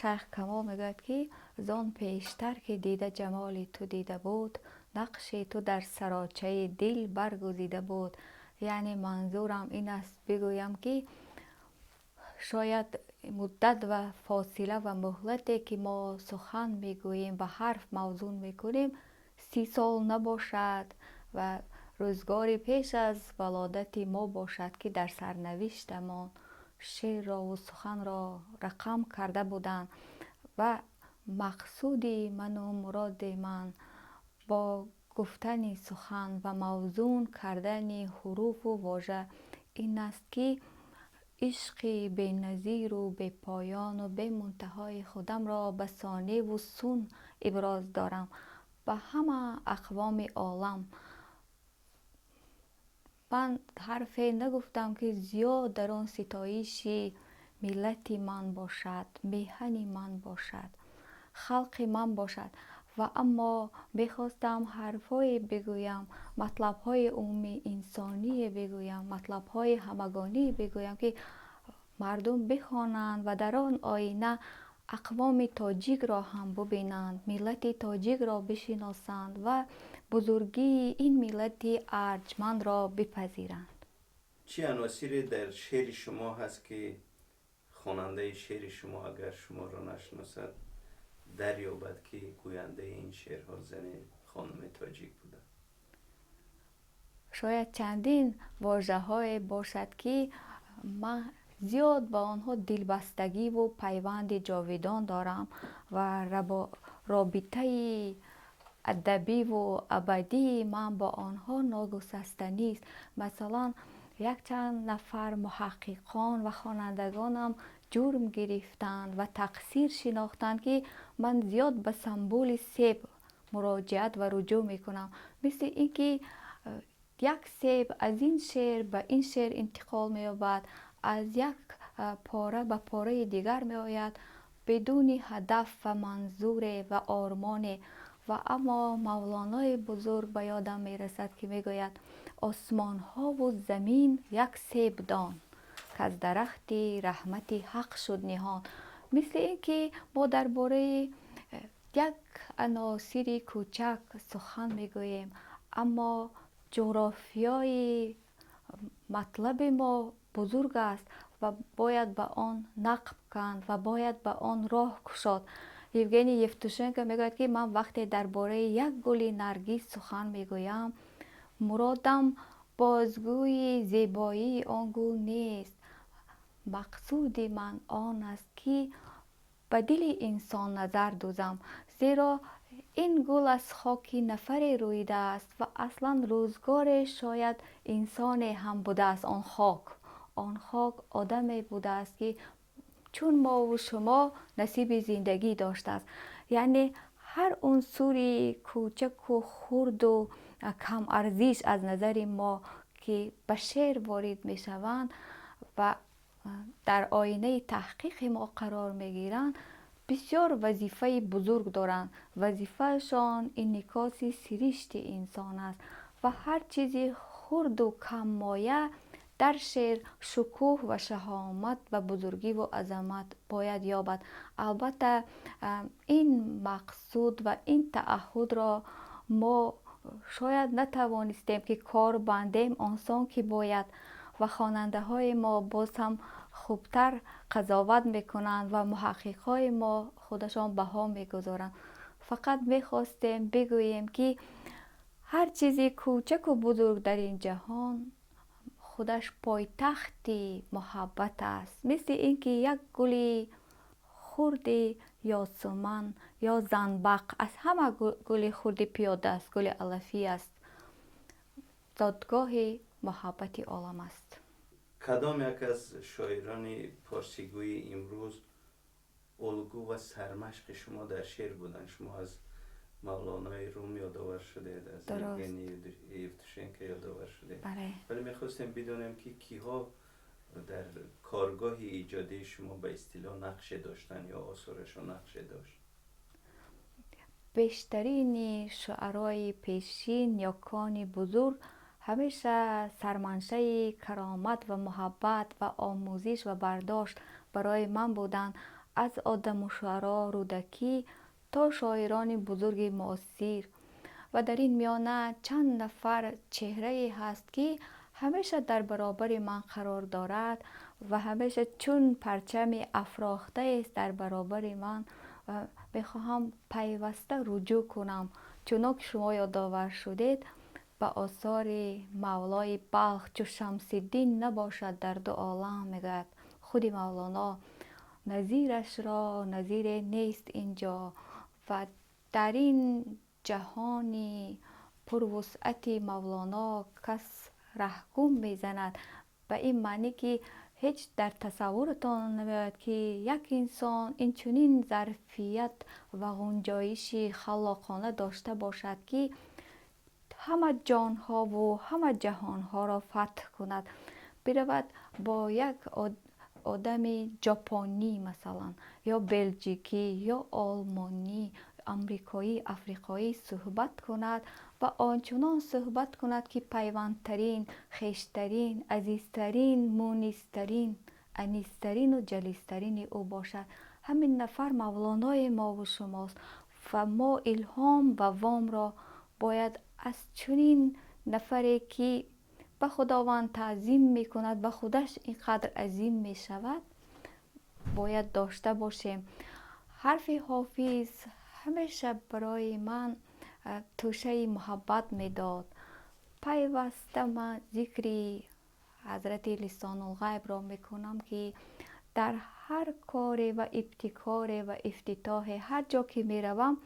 شیخ کمال میگوید که زان پیشتر که دیده جمال تو دیده بود، نقش تو در سراچه دل برگزیده بود. یعنی منظورم این است بگویم که شاید مدت و فاصله و مهلتی که ما سخن میگوییم و حرف موزون میکنیم 30 سال نباشد و روزگاری پیش از ولادت ما باشد که در سرنوشتمان شعر را و سخن را رقم کرده بودند و مقصود من و مراد من با گفتن سخن و موزون کردن حروف و واژه این است که عشق بی نظیر و بی پایان و بی منتهای خودم را به ثانیه و سون ابراز دارم به همه اقوام عالم. من حرفی نگفتم که زیاد در آن ستایش ملت من باشد، میهن من باشد، خلق من باشد و اما بخواستم حرفای بگویم، مطلبهای عمومی انسانی بگویم، مطلبهای همگانی بگویم که مردم بخوانند و در آن آینه اقوام تاجیک را هم ببینند، ملت تاجیک را بشناسند و بزرگی این ملت ارجمند را بپذیرند. چه عناصری در شعر شما هست که خواننده شعر شما اگر شما را نشناسد دریابد که گوینده این شعرها زن خانم تاجیک بوده؟ شاید چندین واژه های باشد که من زیاد با آنها دلبستگی و پیوند جاویدان دارم و رابطه ادبی و ابدی من با آنها ناگسستنی است. مثلا یک چند نفر محققان و خوانندگانم جرم گرفتند و تقصیر شناختند که من زیاد به سمبول سیب مراجعت و رجوع میکنم، مثل اینکه یک سیب از این شعر به این شعر انتقال می‌یابد، از یک پاره به پاره دیگر می‌آید بدون هدف و منظور و آرمان. و اما مولانای بزرگ به یادم میرسد که میگوید آسمان ها و زمین یک سیب دان که از درخت رحمت حق شد نهان. مثل اینکه ما درباره یک عناصر کوچک سخن میگوییم اما جغرافیای مطلب ما بزرگ است و باید به آن نقب کند و باید به آن راه گشاد. یوگنی یفتوشنکو میگوید که من وقتی درباره یک گل نرگس سخن میگویم مرادم بازگوی زیبایی آن گل نیست، مقصود من آن است که به دل انسان نظر دوزم، زیرا این گل از خاک نفری رویده است و اصلا روزگار شاید انسان هم بوده است. آن خاک آدمی بوده است که چون ما و شما نصیب زندگی داشته است. یعنی هر عنصری کوچک و خرد و کم ارزش از نظر ما که به شعر وارد می شوند و در آینه تحقیق ما قرار می گیرند بسیار وظیفه بزرگ دارند. وظیفهشان انعکاس سرشت انسان است و هر چیزی خرد و کم مایه در شعر شکوه و شهامت و بزرگی و عظمت باید یابد. البته این مقصود و این تعهد را ما شاید نتوانستیم که کار بندیم آنسان که باید و خواننده های ما باز هم خوبتر قضاوت میکنند و محقق های ما خودشان بها میگذارند. فقط میخواستیم بگوییم که هر چیزی کوچک و بزرگ در این جهان خودش پایتخت محبت است. مثل اینکه یک گل خرد یاسمن یا زنبق از همه گل خرد پیاده است، گل علفی است، زادگاه محبت عالم است. کدام یک از شاعران پارسیگوی امروز الگو و سرمشق شما در شعر بودن؟ شما از مولانای روم یادآور شده، از یوگنی یفتوشنکو یادآور شده، ولی میخواستیم بدونیم که کیها در کارگاه ایجادی شما به اصطلاح نقشه داشتن یا آثارشون نقشه داشت؟ بیشترین شعرای پیشین یا کان بزرگ همیشه سرمنشه کرامت و محبت و آموزش و برداشت برای من بودند. از آدم شعرا رودکی تا شاعران بزرگ معاصر. و در این میانه چند نفر چهره هست که همیشه در برابر من قرار دارد و همیشه چون پرچم افراخته است در برابر من. میخواهم پیوسته رجوع کنم، چون که شما یادآور شدید به آثار مولای بلخ چو شمس الدین نباشد در دو عالم، میگوید خود مولانا نظیرش را نظیر نیست اینجا. و در این جهانی پروسعت مولانا کس رهگم میزند، به این معنی که هیچ در تصورتان نمیاد که یک انسان این چنین ظرفیت و گنجایش خلاقانه داشته باشد که همه جانها و همه جهانها را فتح کند. برود با یک آدم ژاپنی مثلا یا بلژیکی یا آلمانی، امریکایی، افریقایی صحبت کند و آنچنان صحبت کند که پیوندترین، خیشترین، عزیزترین، مونسترین، انیسترین و جلیسترین او باشد. همین نفر مولانای ما و شماست و ما الهام و وام را باید از چنین نفری که به خداوند تعظیم می کند و خودش اینقدر عظیم می شود باید داشته باشیم. حرف حافظ همیشه برای من توشه محبت می داد. پیوسته من ذکری حضرت لسان الغیب را می کنم که در هر کار و ابتکار و افتتاح هر جا که می روم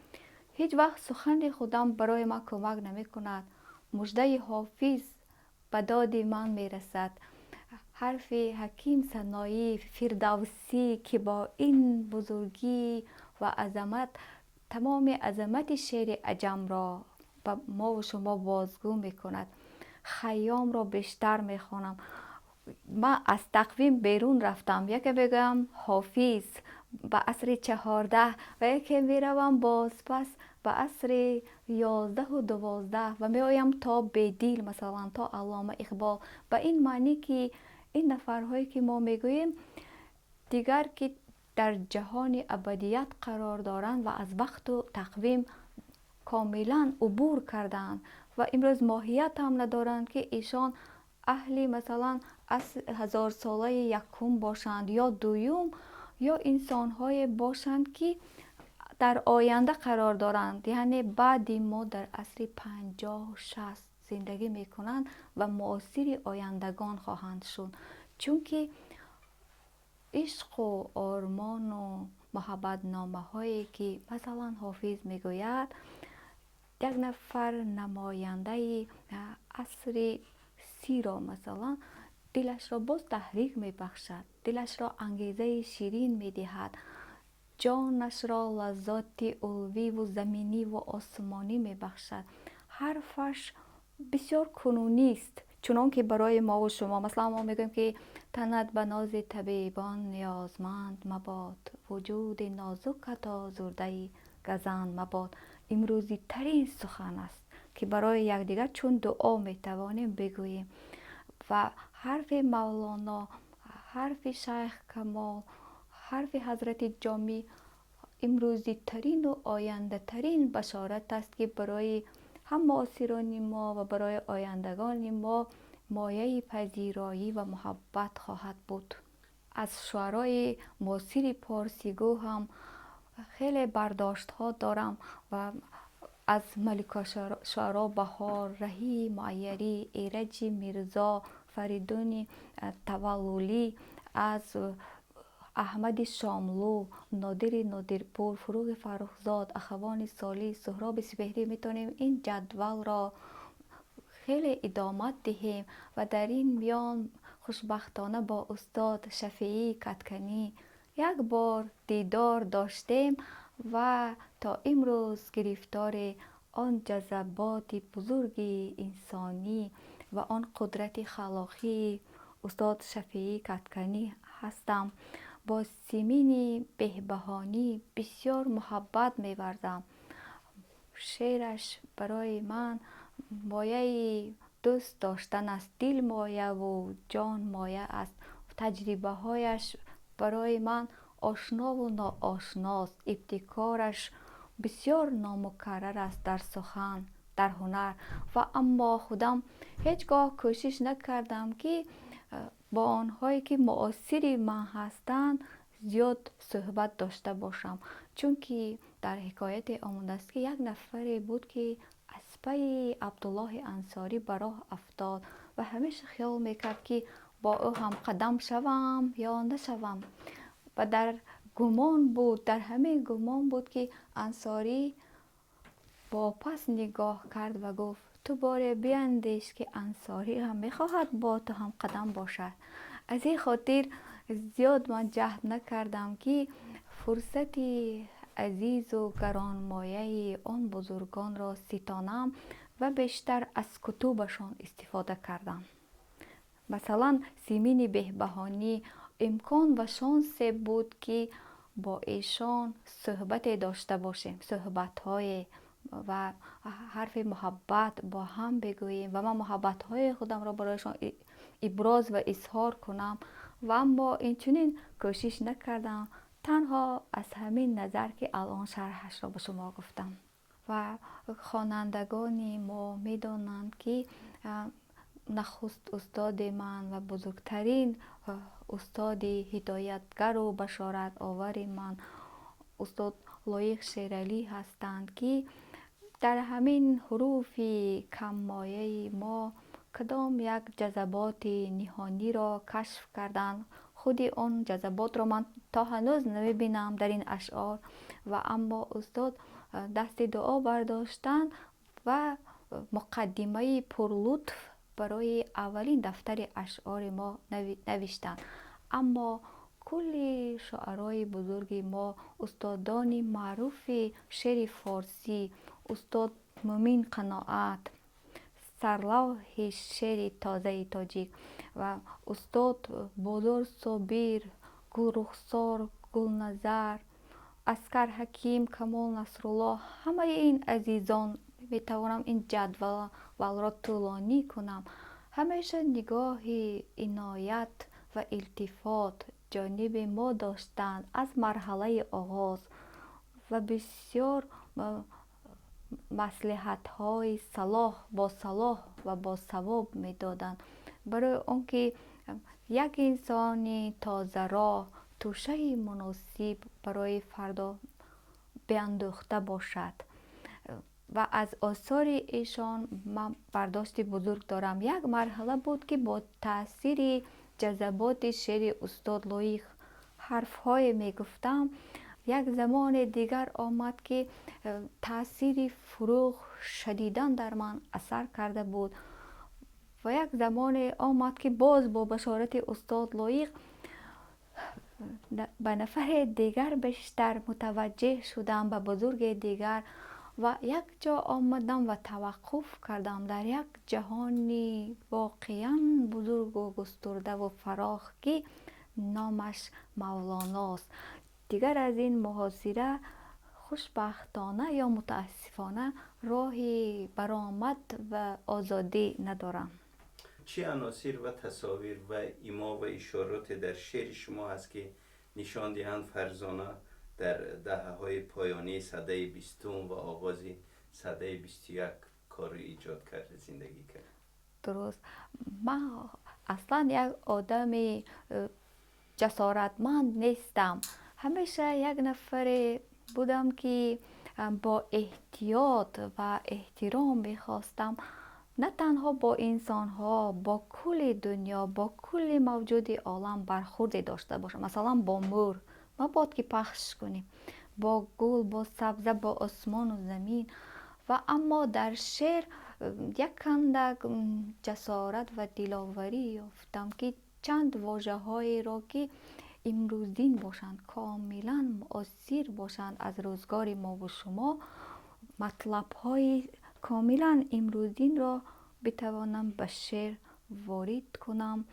هیچ وقت سخن خودم برای من کمک نمی کند. مژده حافظ به داد من می رسد. حرف حکیم سنایی فردوسی که با این بزرگی و عظمت تمام عظمت شعر عجم را به ما و شما بازگو می کند. خیام را بیشتر می خوانم. من از تقویم بیرون رفتم، یکی بگم حافظ به عصر 14 و یکی می روم باز پس به عصر 11 و 12 و می آیم تا بدیل مثلا تا علامه اقبال. به این معنی که این نفرهایی که ما می گوییم دیگر که در جهان ابدیت قرار دارند و از وقت و تقویم کاملا عبور کردند و امروز ماهیت هم ندارند که ایشان اهل مثلا از 1000 ساله یکم باشند یا دوم یا انسان‌های باشند که در آینده قرار دارند، یعنی بعد ما در عصر 50 و 60 زندگی میکنند و مؤثر آیندگان خواهند شد. چون که عشق و آرمان و محبت نامه هایی که مثلا حافظ میگوید یک نفر نماینده عصر 30 را مثلا دلش را باز تحریک میبخشد، دلش را انگیزه شیرین میدهد، جانش را لذات علوی و زمینی و آسمانی میبخشد. حرفش بسیار کنونی است، چون که برای ما و شما مثلا ما میگیم که تنت به ناز طبیبان نیازمند مباد، وجود نازکت آزرده گزند مباد. امروزی ترین سخن است که برای یکدیگر چون دعا میتوانیم بگوییم. و حرف مولانا، حرف شیخ کمال، حرف حضرت جامی امروزی ترین و آینده ترین بشارت است که برای هم معاصران ما و برای آیندگان ما مایه پذیرایی و محبت خواهد بود. از شعرای معاصر پارسیگو هم خیلی برداشت ها دارم و از ملکه شعرا بهار، رهی معیری، ایرج میرزا، فریدون توالولی، از احمد شاملو، نادر نادرپور، فروغ فرخزاد، اخوان سالی، سهراب سپهری میتونیم این جدول را خیلی ادامت دهیم. و در این میان خوشبختانه با استاد شفیعی کتکنی یک بار دیدار داشتیم و تا امروز گرفتار آن جذبات بزرگ انسانی و آن قدرت خلاقی استاد شفیعی کتکنی هستم. با سیمین بهبهانی بسیار محبت می‌ورزم. شعرش برای من مایه دوست داشتن است، دل مایه و جان مایه است. تجربه هایش برای من آشنا و ناآشناست. ابتکارش بسیار نامکرر است در سخن، در هنر. و اما خودم هیچگاه کوشش نکردم که با آنهایی که مؤثری من هستند زیاد صحبت داشته باشم، چون که در حکایت آمده است که یک نفری بود که از پی عبدالله انصاری به راه افتاد و همیشه خیال میکرد که با او هم قدم شوم یا نشوم و در گمان بود، در همه گمان بود که انصاری با پس نگاه کرد و گفت تو باره بیندیش که انصاری هم میخواهد با تو هم قدم باشد. از این خاطر زیاد من جهد نکردم که فرصتی عزیز و گرانمایه آن بزرگان را ستانم و بیشتر از کتبشان استفاده کردم. مثلا سیمین بهبهانی امکان و شانس بود که با ایشان صحبت داشته باشیم، صحبت‌های و حرف محبت با هم بگوییم و من محبت‌های خودم را برایشان ابراز و اظهار کنم. و اما اینچنین کوشش نکردم، تنها از همین نظر که الان شرحش را به شما گفتم. و خوانندگان ما میدانند که نخست استاد من و بزرگترین استاد هدایتگر و بشارت آور من استاد لایق شیرالی هستند که در همین حروف کمایه ما کدام یک جذبات نهانی را کشف کردند. خود آن جذبات را من تا هنوز نمیبینم در این اشعار و اما استاد دست دعا برداشتند و مقدمه پرلطف برای اولین دفتر اشعار ما نوشتند. اما کل شاعرای بزرگ ما، استادان معروف شعر فارسی، استاد مومین قناعت، سرلوح شعر تازه تاجیک و استاد بازار صابر، گل رخسار، گل نظر، اسکر حکیم، کمال نصرالله، همه این عزیزان میتوانم این جدول را طولانی کنم، همیشه نگاه عنایت و التفات جانب ما داشتند از مرحله آغاز و بسیار مصلحت های صلاح و با ثواب میدادند برای آنکه یک انسان تازه راه توشه مناسب برای فردا بیندوخته باشد. و از آثار ایشان من برداشت بزرگ دارم. یک مرحله بود که با تاثیر جذبات شعر استاد لایق حرفهای میگفتم، یک زمان دیگر آمد که تاثیر فروغ شدیداً در من اثر کرده بود و یک زمان آمد که باز با بشارت استاد لایق به نفر دیگر بیشتر متوجه شدم، به بزرگ دیگر و یک جا آمدم و توقف کردم در یک جهانی واقعاً بزرگ و گسترده و فراخ که نامش مولاناست. دیگر از این محاصره خوشبختانه یا متاسفانه راهی برآمد و آزادی ندارم. چه عناصر و تصاویر و ایما و اشارات در شعر شما هست که نشان دهند فرزانه در دهه‌های پایانی سده 20 و آغاز سده 21 کار ایجاد کرده، زندگی کرد؟ درست. من اصلا یک آدم جسارتمند نیستم. همیشه یک نفر بودم که با احتیاط و احترام میخواستم نه تنها با انسان ها، با کل دنیا، با کل موجود عالم برخورد داشته باشم. مثلا با مور مباد که پخش کنیم، با گل، با سبزه، با آسمان و زمین. و اما در شعر یک کندک جسارت و دلاوری یافتم که چند واژه هایی را که امروزین باشند، کاملا مؤثر باشند از روزگار ما و شما، مطلب های کاملا امروزین را بتوانم به شعر وارد کنم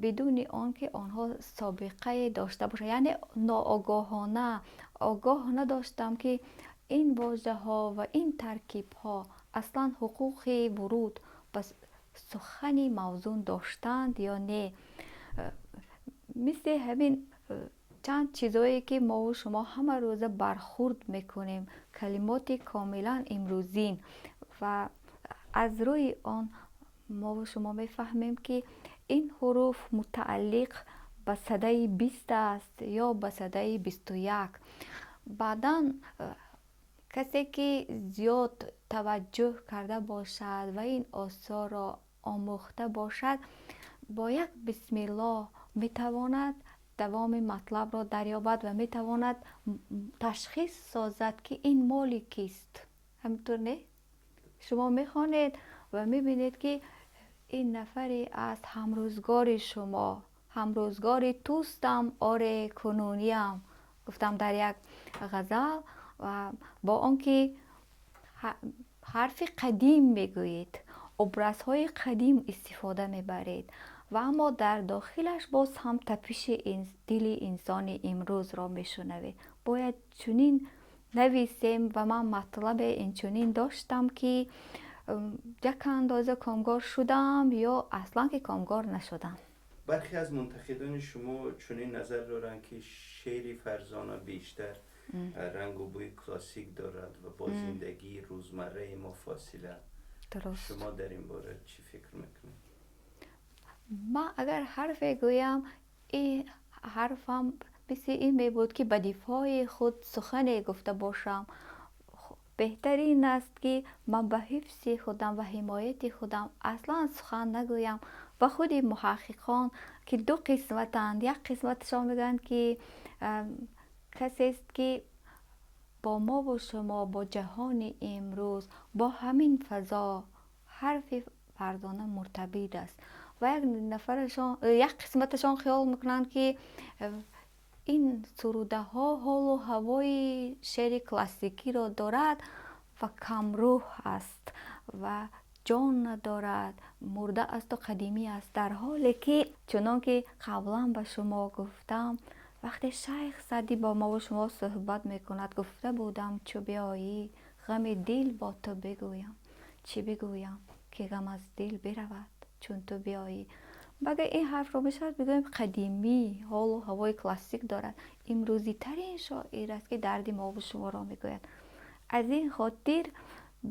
بدون آنکه آنها سابقه داشته باشه. یعنی ناآگاهانه آگاه نداشتم که این واژه ها و این ترکیب ها اصلا حقوق ورود به سخن موزون داشتند یا نه. مثل همین چند چیزایی که ما و شما همه روزه برخورد میکنیم، کلمات کاملا امروزین و از روی آن ما و شما میفهمیم که این حروف متعلق به سده 20 است یا به سده 21. بعداً کسی که زیاد توجه کرده باشد و این آثار را آموخته باشد با یک بسم الله میتواند دوام مطلب را دریابد و میتواند تشخیص سازد که این مال کیست. همینطور نه؟ شما میخوانید و میبینید که این نفری از همروزگار شما، همروزگار توستم آره کنونیم، گفتم در یک غزل، و با آنکه حرف قدیم میگویید، ابرزهای قدیم استفاده میبرید و اما در داخلش باز هم تپش دل انسان امروز را میشنوید. باید چنین نویسیم و من مطلب این چنین داشتم که یک اندازه کامگار شدم یا اصلا که کامگار نشدم. برخی از منتقدان شما چنین نظر دارند که شعر فرزانه بیشتر رنگ و بوی کلاسیک دارد و با زندگی روزمره ما فاصله. درست. شما در این باره چی فکر میکنید؟ من اگر حرف گویم این حرفم مثل این می بود که به دفاع خود سخن گفته باشم. بهترین است که من به حفظ خودم و حمایت خودم اصلا سخن نگویم. و خود محققان که دو قسمتند، یک قسمتشان میگن که کسی است که با ما و شما با جهان امروز با همین فضا حرف فرزانه مرتبط است و یک قسمتشان خیال میکنن که این سروده ها حال و هوای شعر کلاسیکی را دارد و کمروح است و جان ندارد، مرده است و قدیمی است، در حالی که چنان که قبلا به شما گفتم وقتی شیخ سعدی با ما و شما صحبت میکند گفته بودم چو بیایی غم دل با تو بگویم، چی بگویم که غم از دل برود چون تو بیایی. بگه این حرف رو میشه بگویم قدیمی، حال و هوای کلاسیک دارد، امروزی ترین شاعر است که درد ما و شما را میگوید. از این خاطر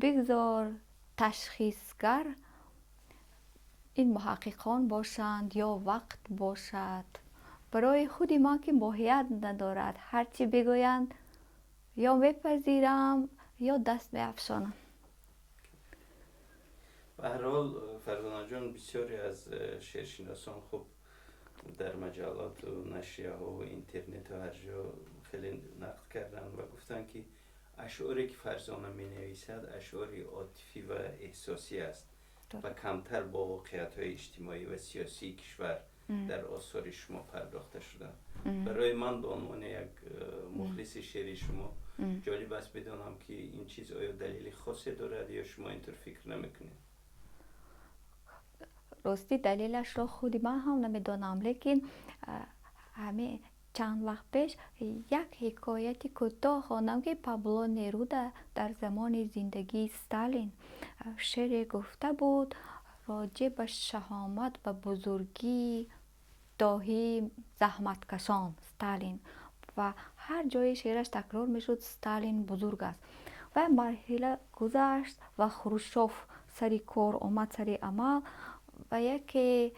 بگذار تشخیصگر این محققان باشند یا وقت باشد، برای خود من که ماهیت ندارد، هرچی بگویند یا میپذیرم یا دست میافشانم. به هر حال فرزانه جان، بسیاری از شعرشناسان خب در مجلات و نشریه ها و اینترنت و هر جا خیلی نقد کردن و گفتن که اشعاری که فرزانه می نویسد اشعاری عاطفی و احساسی است و کمتر با واقعیت های اجتماعی و سیاسی کشور در آثار شما پرداخته شده. برای من به عنوان یک مخلص شعر شما جالب است بدانم که این چیز آیا دلیل خاصی دارد یا شما اینطور فکر نمیکنید؟ راستی دلیلش را خودی من هم نمیدانم، لیکن همه چند وقت پیش یک حکایت کوتاه خواندم که پابلو نرودا در زمان زندگی استالین شعر گفته بود راجع به شهامت و بزرگی داهی زحمتکشان استالین و هر جای شعرش تکرار میشد استالین بزرگ است. و مرحله گذشت و خروشچوف سری کار آمد سری عمل و یکی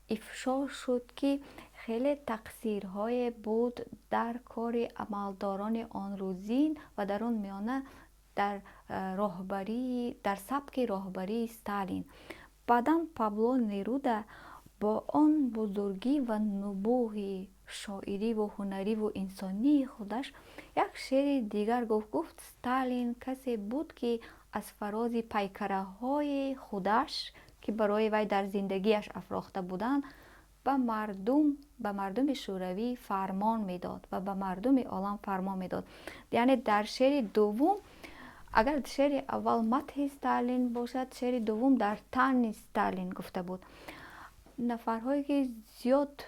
افشا شد که خیلی تقصیرهای بود در کار عملداران آن روزین و در آن میانه در راهبری، در سبک راهبری استالین. بعداً پابلو نرودا با آن بزرگی و نبوغ شاعری و هنری و انسانی خودش یک شعر دیگر گفت استالین کسی بود که از فراز پیکره های خودش که برای وی در زندگیش افراخته بودند به مردم شوروی فرمان میداد و به مردم عالم فرمان میداد. یعنی در شعر دوم اگر شعر اول مدح استالین باشد، شعر دوم در طعن استالین گفته بود. نفرهایی که زیاد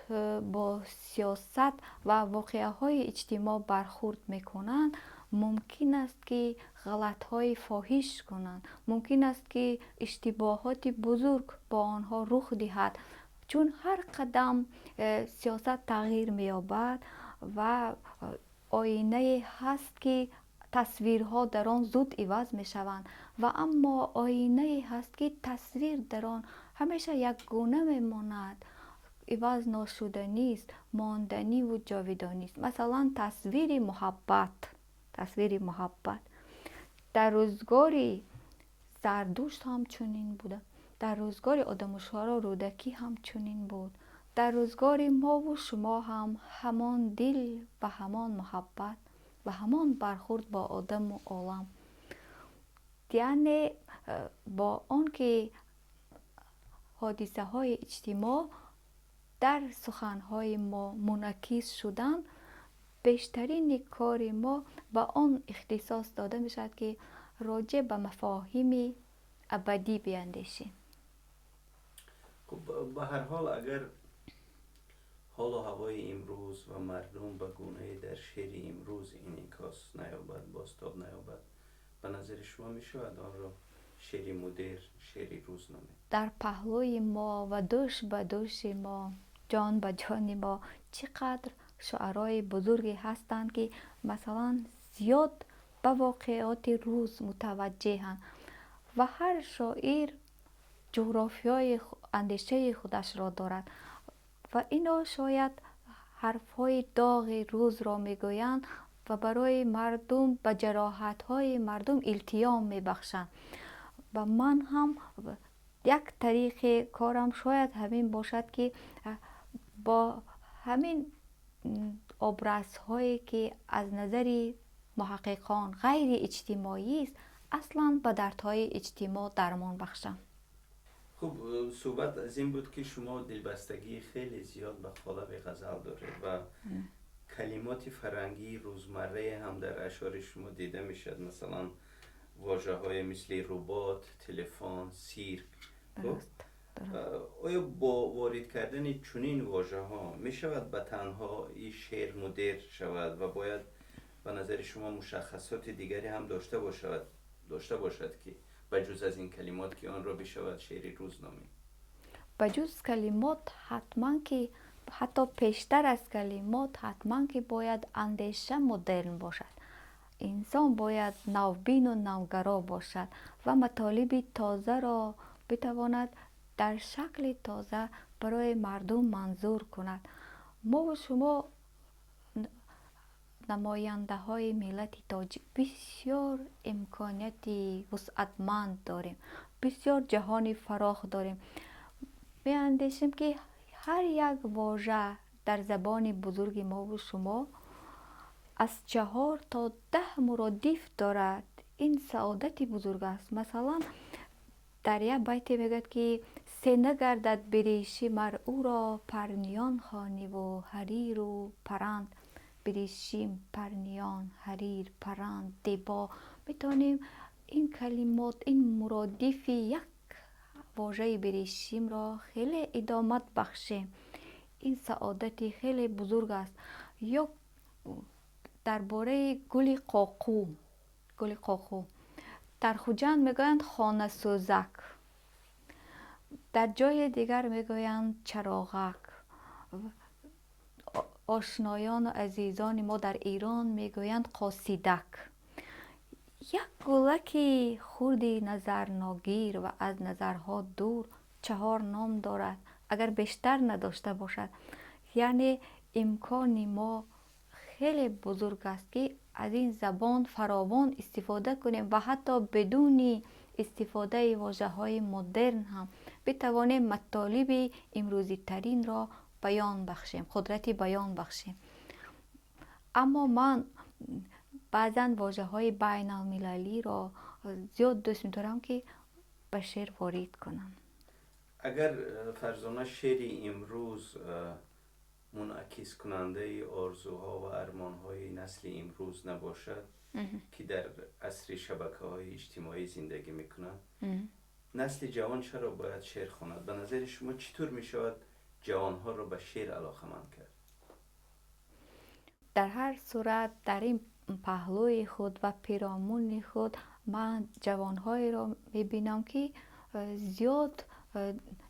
با سیاست و واقعه‌های اجتماع برخورد میکنند ممکن است که غلط‌های فاحش کنند، ممکن است که اشتباهات بزرگ با آنها رخ دهد، چون هر قدم سیاست تغییر می‌یابد و آینه هست که تصویرها در آن زود عوض می شوند و اما آینه هست که تصویر در آن همیشه یک گونه می ماند، عوض ناشدنی است، ماندنی و جاودانی است. مثلا تصویر محبت در روزگار زردشت هم چنین بوده، در روزگار آدمشوارا رودکی هم چنین بود، در روزگار ما و شما هم همان دل و همان محبت و همان برخورد با آدم و عالم. یعنی با آن که حادثه های اجتماع در سخنهای ما منعکس شدن، بیشترین کار ما با آن اختصاص داده می شود که راجع به مفاهیم ابدی بیندیشیم. به هر حال اگر حال و هوای امروز و مردم به گونه‌ای در شعر امروز انعکاس نیابد، بازتاب نیابد، به نظر شما می شود آن را شعر مدرن، شعر روزنامه در پهلوی ما و دوش به دوش ما، جان به جان ما چقدر شعرای بزرگی هستند که مثلا زیاد به واقعات روز متوجهند و هر شاعر جغرافیای اندیشه خودش را دارد و اینا شاید حرفهای داغ روز را میگویند و برای مردم به جراحتهای مردم التیام میبخشند. و من هم یک طریق کارم شاید همین باشد که با همین ابرزهایی که از نظر محققان غیر اجتماعی است اصلا به دردهای اجتماع درمان بخشم. خب صحبت از این بود که شما دلبستگی خیلی زیاد به قالب غزل دارید و کلمات فرنگی روزمره هم در اشعار شما دیده میشد، مثلا واژه های مثل ربات، تلفن، سیرک. آیا با وارد کردن چنین واژه ها می شود به تنها این شعر مدرن شود و باید به نظر شما مشخصات دیگری هم داشته باشد که بجز از این کلمات که آن را بشود شعر روزنامه؟ بجز کلمات حتما که حتی پیشتر از کلمات حتما که باید اندیشه مدرن باشد. انسان باید نوبین و نوگرا باشد و مطالب تازه را بتواند در شکل تازه برای مردم منظور کند. ما و شما نماینده های ملت تاجیک بسیار امکانیت وسعتمند داریم، بسیار جهان فراخ داریم. می اندیشیم که هر یک واژه در زبان بزرگ ما و شما از 4 تا 10 مرادف دارد. این سعادت بزرگ است. مثلا در یک بیت میگد که سه نگردد بریشی مر او را پرنیان خوانی و حریر و پرند. بریشیم، پرنیان، حریر، پرند، دبا. میتونیم این کلمات، این مرادف یک واژه بریشیم را خیلی ادامت بخشیم. این سعادت خیلی بزرگ است. یا درباره گل قاقو در خجند میگویند خانه سوزک، در جای دیگر میگویند چراغک. آشنایان و عزیزان ما در ایران میگویند قاصیدک. یک گلک خردی نظر ناگیر و از نظرها دور 4 نام دارد اگر بیشتر نداشته باشد. یعنی امکان ما خیلی بزرگ است که از این زبان فراوان استفاده کنیم و حتی بدون استفاده واژه های مدرن هم بتوانیم مطالب امروزی ترین را بیان بخشیم، قدرت بیان بخشیم. اما من بعضا واژه های بین المللی را زیاد دوست می‌دارم که به شعر وارد کنم. اگر فرزانه شعر امروز منعکس کننده آرزوها و ارمانهای نسل امروز نباشد که در عصر شبکه‌های اجتماعی زندگی میکنند، نسل جوان چرا باید شعر خواند؟ به نظر شما چطور میشود جوانها را به شعر علاقه‌مند کرد؟ در هر صورت در این پهلوی خود و پیرامون خود من جوانهایی را میبینم که زیاد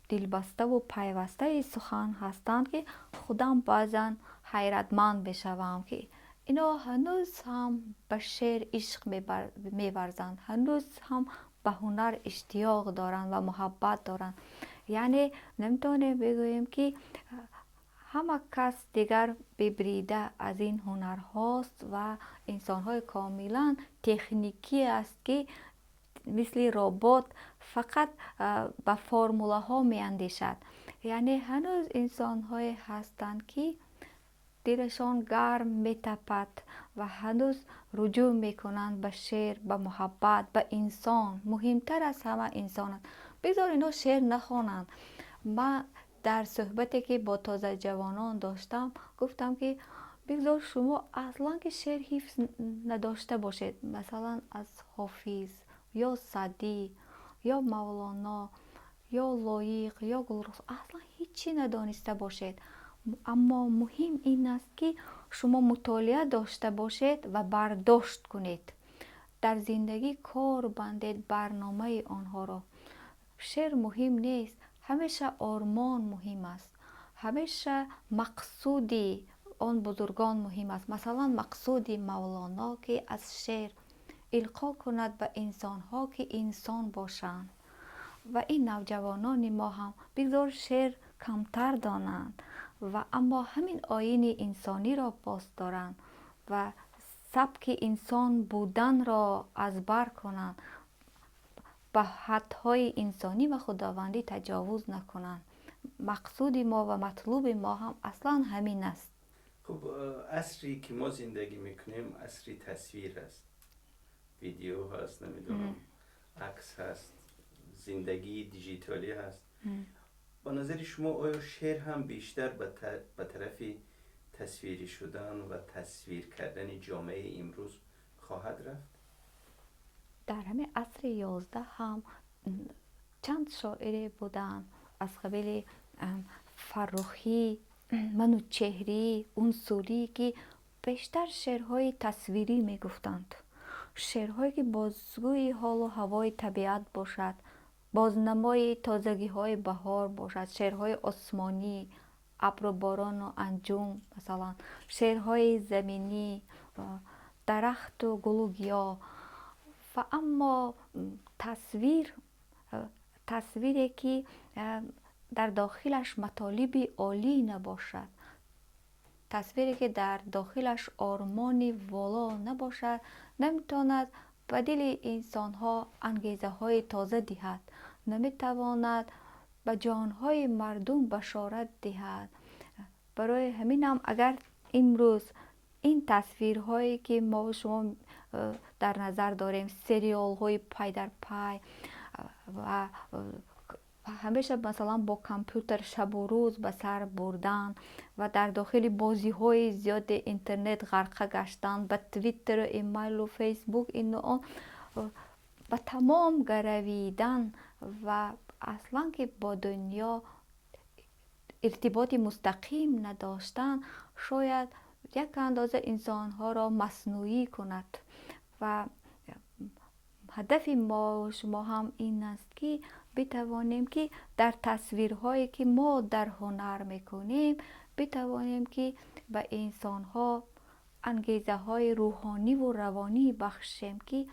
دلبسته و پیوسته سخن هستند که خودم بعضا حیرتمند بشوم که اینا هنوز هم به شعر عشق می‌ورزند، هنوز هم به هنر اشتیاق دارند و محبت دارند. یعنی نمیتونیم بگوییم که همه کس دیگر ببریده از این هنر هاست و انسان های کاملا تکنیکی است که مثل ربات فقط به فرموله ها می اندیشد. یعنی هنوز انسان های هستند که دلشان گرم می تپد و هنوز رجوع می کنند به شعر، به محبت، به انسان. مهمتر از همه انسان است. بذار اینا شعر نخوانند. من در صحبتی که با تازه جوانان داشتم گفتم که بگذار شما اصلا که شعر حفظ نداشته باشید، مثلا از حافظ یا سعدی یا مولانا یا لایق یا گلرخ اصلا هیچی ندانسته باشید، اما مهم این است که شما مطالعه داشته باشید و برداشت کنید، در زندگی کار بندید برنامه آنها را. شعر مهم نیست، همیشه آرمان مهم است، همیشه مقصودی آن بزرگان مهم است. مثلا مقصود مولانا که از شعر القا کند به انسانها که انسان باشند و این نوجوانان ما هم بگذار شعر کمتر دانند و اما همین آیین انسانی را باز دارند و سبک انسان بودن را از بر کنند، به حدهای انسانی و خداوندی تجاوز نکنند. مقصود ما و مطلوب ما هم اصلا همین است. خب عصری که ما زندگی میکنیم عصری تصویر است، ویدیو هست، نمیدونم عکس هست، زندگی دیجیتالی هست. با نظر شما آیا شعر هم بیشتر به طرف تصویری شدن و تصویر کردن جامعه امروز خواهد رفت؟ در همین عصر 11 هم چند شاعری بودند از قبیل فرخی، منوچهری، انصاری که بیشتر شعرهای تصویری میگفتند، شعرهایی که بازگوی حال و هوای طبیعت باشد، بازنمای تازگی های بهار باشد، شعرهای آسمانی، ابر و باران و انجم، مثلا شعرهای زمینی، درخت و گل و گیاه. و اما تصویری که در داخلش مطالب عالی نباشد، تصویری که در داخلش آرمانی والا نباشد، نمیتواند به دل انسان ها انگیزه های تازه دهد، نمیتواند به جان های مردم بشارت دهد. برای همینم اگر امروز این تصویرهایی که ما و شما در نظر داریم، سریال های پای در پای و همیشه مثلا با کامپیوتر شب و روز به سر بردن و در داخل بازی های زیاد اینترنت غرقه گشتن، به توییتر و ایمیل و فیسبوک این و آن به تمام گرویدن و اصلا که با دنیا ارتباط مستقیم نداشتن، شاید یک اندازه انسان ها را مصنوعی کند. و هدف ما و شما هم این است که بتوانیم که در تصویرهایی که ما در هنر میکنیم بتوانیم که به انسان ها انگیزه های روحانی و روانی بخشیم که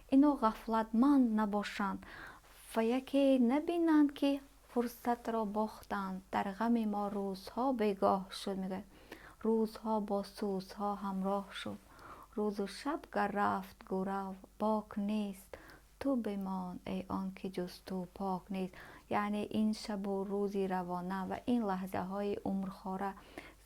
اینا غفلتمند نباشند و یکی نبینند که فرصت را باختند. در غم ما روزها بیگاه شد، میگه روزها با سوزها همراه شد، روز و شب گر رفت گورو باک نیست، تو بمان ای آن که جز تو پاک نیست. یعنی این شب و روزی روانه و این لحظه های عمرخواره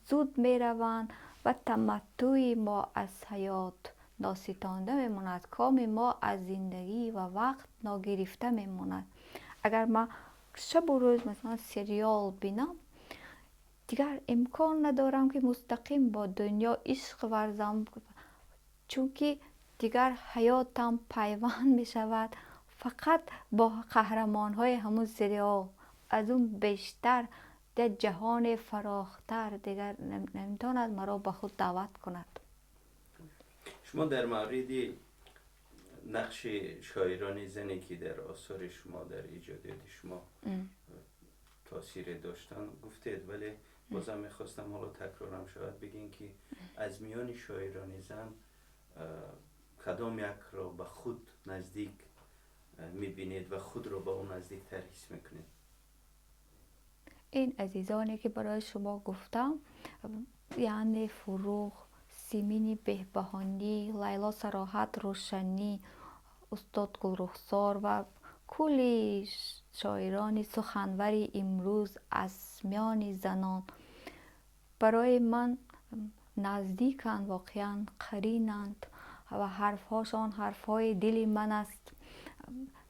زود می روند و تمتع ما از حیات ناستانده میموند، کام ما از زندگی و وقت ناگرفته میموند. اگر ما شب و روز مثلا سریال بینم، دیگر امکان ندارم که مستقیم با دنیا عشق ورزم، چون که دیگر حیاتم پیوند می شود فقط با قهرمان های همون سریال. از اون بیشتر در جهان فراختر دیگر نمیتواند مرا به خود دعوت کند. شما در مورد نقش شاعران زنی که در آثار شما، در ایجادات شما تاثیر داشتن گفتید، ولی بازم میخواستم حالا تکرارم شود بگین که از میان شاعران زن کدام یک را به خود نزدیک میبینید و خود را به اون نزدیک تر حس میکنید؟ این عزیزانی که برای شما گفتم، یعنی فروغ، سیمین بهبهانی، لیلا صراحت روشنی، استاد گلرخسار و کلی شاعران سخنوری امروز از میان زنان برای من نزدیکند، واقعا قرینند و حرفهاشان حرفهای دل من است.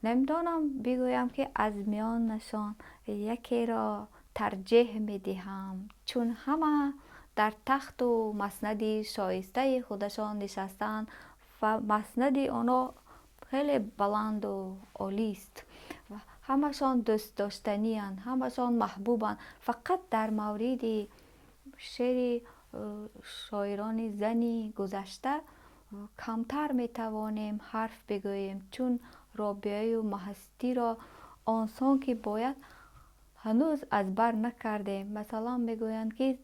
نمیدانم بگویم که از میانشان یکی را ترجیح میدهم، چون همه در تخت و مسند شایسته خودشان نشستند و مسند آنها خیلی بلند و عالی است و همشان دوست داشتنی اند، همشان محبوبند. فقط در مورد شعر شاعران زنی گذشته کمتر میتوانیم حرف بگوییم، چون رابعه و مهستی را آنسان که باید هنوز از بر نکردیم. مثلا میگویند که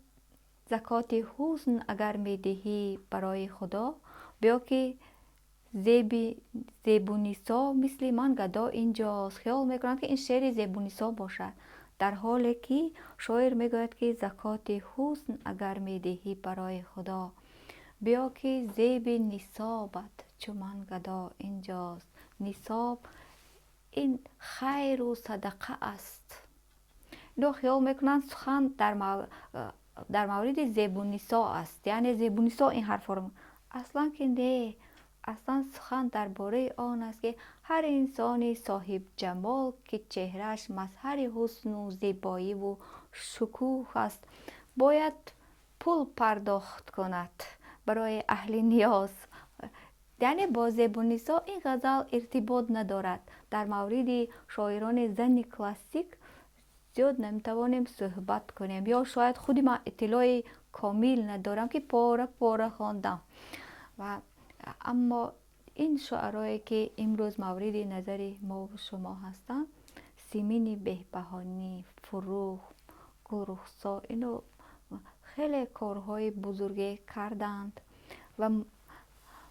زکات حسن اگر میدهی برای خدا، بیا که زیبونیسا مثل من گدا اینجاست. خیال میکنند که این شعر زیبونیسا باشد، در حالی که شاعر میگوید که زکات حسن اگر میدهی برای خدا، بیا که زیب نصابت چو من گدا اینجاست. نصاب این خیر و صدقه است. اینو خیال میکنند سخن در مورد زیبونیسا است، یعنی زیبونیسا این حرف رو. اصلا که نه، اصلا سخن درباره آن است که هر انسانی صاحب جمال که چهرهش مظهر حسن و زیبایی و شکوه است، باید پول پرداخت کند برای اهل نیاز. یعنی با زیبونیسا این غزل ارتباط ندارد. در مورد شاعران زن کلاسیک زیاد نمیتوانیم صحبت کنیم، یا شاید خودی من اطلاع کامل ندارم که پاره پاره خواندم. و اما این شعرهایی که امروز مورد نظر ما و شما هستند، سیمین بهبهانی، فروغ، گلرخسار، اینو خیلی کارهای بزرگی کردند و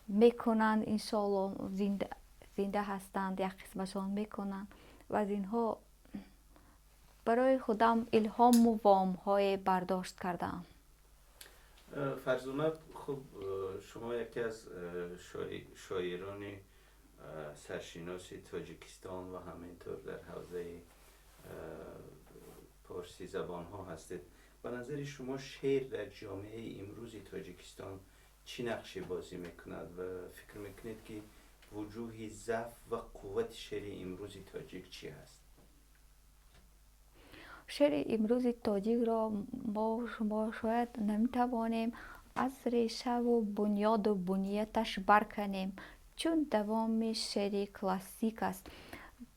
میکنند. انشالله زنده هستند، یک قسمشان میکنند و از اینها برای خودم الهام و وام های برداشت کردم. فرزانه، خب شما یکی از شاعران سرشناس تاجیکستان و همینطور در حوزه پارسی زبان ها هستید. به نظر شما شعر در جامعه امروز تاجیکستان چی نقشی بازی میکند و فکر میکنید که وجوه ضعف و قوت شعر امروز تاجیک چی هست؟ شعر امروز تاجیک را ما شما شاید نمیتوانیم از ریشه و بنیاد و بنیتش برکنیم، چون دوام شعر کلاسیک است.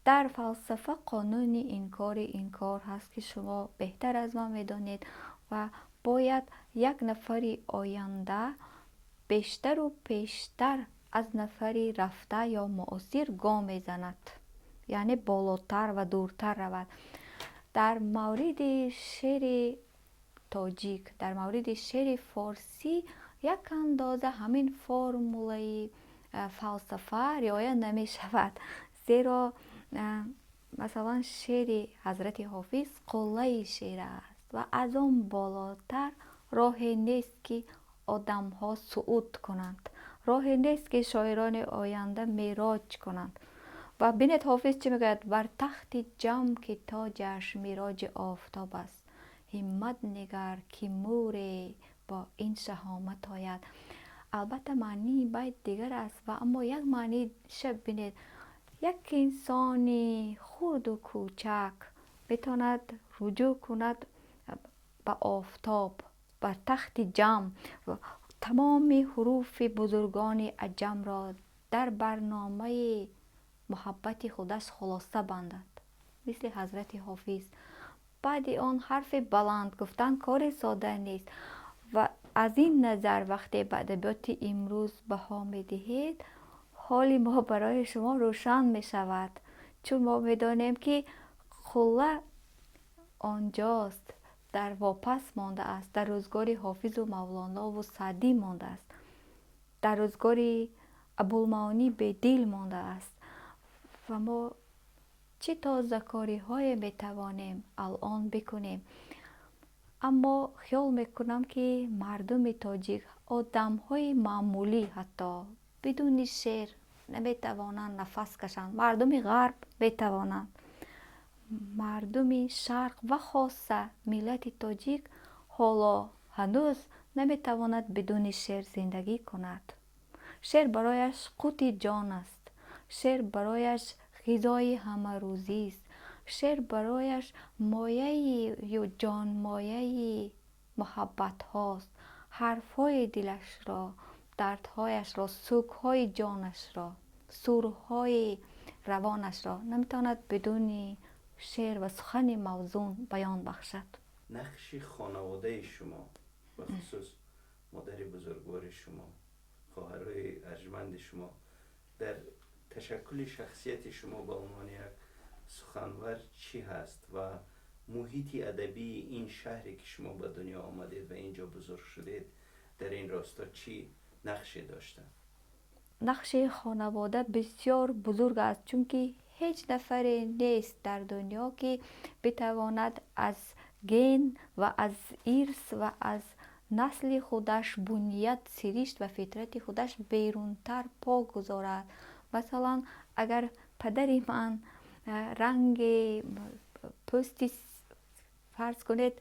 در فلسفه قانون انکار هست که شما بهتر از من میدانید و باید یک نفر آینده بیشتر و بیشتر از نفری رفته یا مؤثر گام میزند، یعنی بالاتر و دورتر رود. در مورد شعر تاجیک، در مورد شعر فارسی یک اندازه همین فرموله فلسفه رعایت نمی شود، زیرا مثلا شعر حضرت حافظ قله شعر است و از آن بالاتر راه نیست که آدم ها صعود کنند، راه نیست که شاعران آینده معراج کنند. و بینید حافظ چی میگوید؟ بر تخت جم که تاجش معراج آفتاب است، همت نگر که مور با این شهامت آید. البته معنی باید دیگر است و اما یک معنی شب بینید، یک انسانی خرد و کوچک بتواند رجوع کند به آفتاب، بر تخت جم، و تمام حروف بزرگان عجم را در برنامه محبت خودش خلاصه بندد، مثل حضرت حافظ. بعد آن حرف بلند گفتن کار ساده نیست و از این نظر وقتی به ادبیات امروز بها میدهید، حال ما برای شما روشن می شود، چون ما میدانیم که خلا آنجاست، در واپس مانده است، در روزگار حافظ و مولانا و سعدی مانده است، در روزگار ابوالمعانی بدیل مانده است و ما چه تازه‌کاری های میتوانیم الان بکنیم. اما خیال میکنم که مردم تاجیک آدم های معمولی حتی بدون شعر نمیتوانند نفس کشند. مردم غرب میتوانند، مردم شرق و خاصه ملت تاجیک حالا هنوز نمیتواند بدون شعر زندگی کند. شعر برایش قوت جان است، شعر برایش غذای همه روزی است، شعر برایش مایه یا جان مایه محبت هاست. حرفهای دلش را، دردهایش را، سوگهای جانش را، سورهای روانش را نمیتواند بدون شعر و سخن موزون بیان بخشد. نقش خانواده شما و خصوص مادر بزرگوار شما، خواهرای ارجمند شما در تشکل شخصیت شما به عنوان یک سخنور چی هست و محیط ادبی این شهری که شما به دنیا آمدید و اینجا بزرگ شدید در این راستا چی نقشی داشته؟ نقش خانواده بسیار بزرگ است، چون که هیچ نفری نیست در دنیا که بتواند از گن و از ارث و از نسل خودش بنیت سرشت و فطرت خودش بیرونتر پا گذارد. مثلا اگر پدر من رنگ پوستی فرض کنید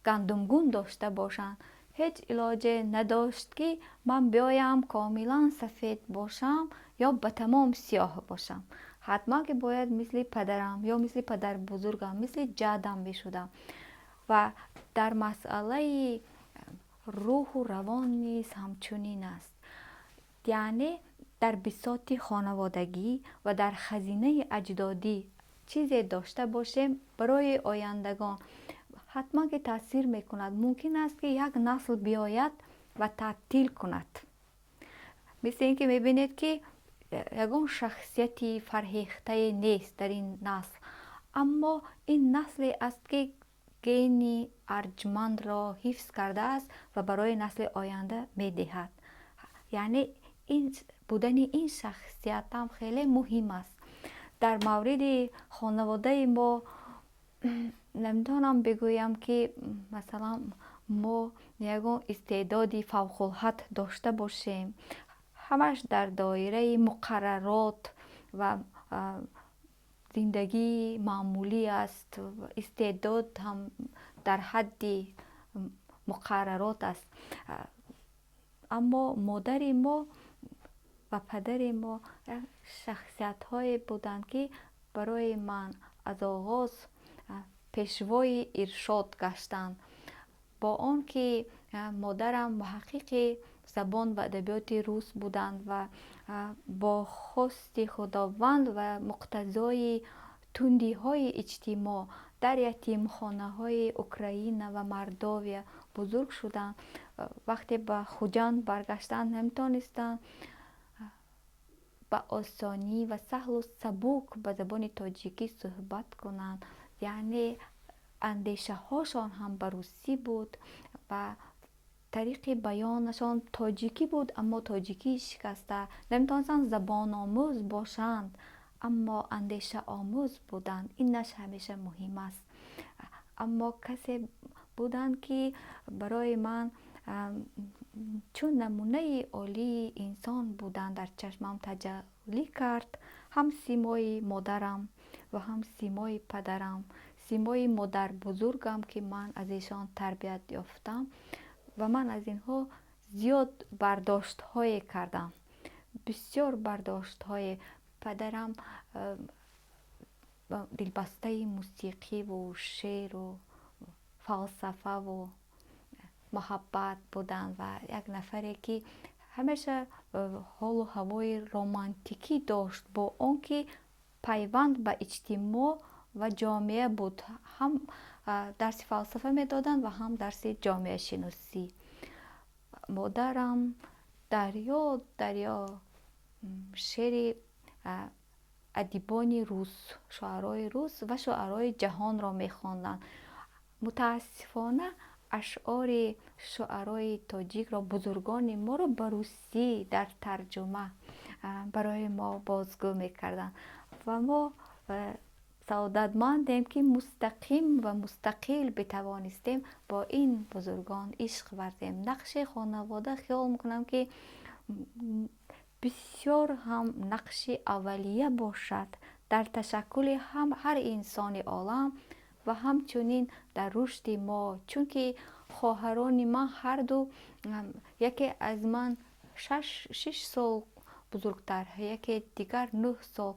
گندمگون داشته باشند، هیچ علاج نداشت که من بیایم کاملا سفید باشم یا به تمام سیاه باشم. حتما که باید مثل پدرم یا مثل پدر بزرگم، مثل جدم بشدم. و در مسئله روح و روان نیز همچنین است. یعنی در بساط خانوادگی و در خزینه اجدادی چیزی داشته باشیم برای آیندگان، حتما که تاثیر میکند. ممکن است که یک نسل بیاید و تعطیل کند. مثل اینکه میبینید که یگان شخصیتی فرهیخته نیست در این نسل، اما این نسل است که گینی ارجمند را حفظ کرده است و برای نسل آینده میدهد. یعنی این بودن این شخصیت هم خیلی مهم است. در مورد خانواده ما نمیتونم بگویم که مثلا ما یگان استعدادی فوق الحد داشته باشیم. همش در دایره مقررات و زندگی معمولی است. استعداد هم در حد مقررات است. اما مادر ما و پدر ما شخصیت های بودند که برای من از آغاز پیشوای ارشاد گشتند. با آن که مادرم محقق زبان و ادبیات روس بودند و با خواست خداوند و مقتضای تندی های اجتماع در یتیمخانه های اوکراین و مرداویا بزرگ شدند. وقتی به خجند برگشتند نمیتونستند به آسانی و سهل و سبک به زبان تاجیکی صحبت کنند. یعنی اندیشه هاشان هم به روسی بود و طریق بیانشان تاجیکی بود، اما تاجیکی شکسته. نمیتونستند زبان آموز باشند اما اندیشه آموز بودند. اینش همیشه مهم است. اما کسی بودند که برای من چون نمونه عالی انسان بودند در چشمم تجلی کرد. هم سیمای مادرم و هم سیمای پدرم، سیمای مادر بزرگم که من از ایشان تربیت یافتم و من از اینها زیاد برداشت های کردم، بسیار برداشت های. پدرم دلبسته موسیقی و شعر و فلسفه و محبت بودند و یک نفری که همیشه حال و هوای رمانتیکی داشت، با آنکه پیوند به اجتماع و جامعه بود. هم درس فلسفه میدادند و هم درس جامعه شناسی. مادرم دریا شعر ادیبان روس، شاعرای روس و شاعرای جهان را میخواندند. متاسفانه اشعار شاعرای تاجیک را بزرگان ما را به روسی در ترجمه برای ما بازگو میکردند و ما سعادتمندیم که مستقیم و مستقل بتوانستیم با این بزرگان عشق ورزیم. نقش خانواده خیال میکنم که بسیار هم نقش اولیه باشد در تشکل هم هر انسان عالم و همچنین در رشد ما، چون که خواهران من هر دو، یکی از من 6 سال بزرگتر، یکی دیگر 9 سال.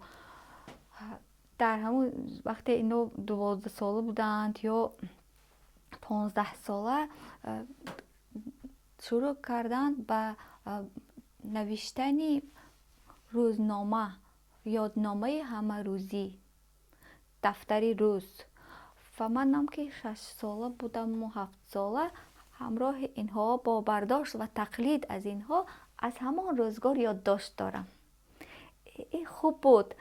در همون وقت اینو 12 ساله بودند یا 15 ساله شروع کردند به نوشتن روزنامه، یادنامه همه روزی، دفتر روز. و منم که 6 ساله بودم و 7 ساله همراه اینها با برداشت و تقلید از اینها از همان روزگار یادداشت دارم. این خوب بود.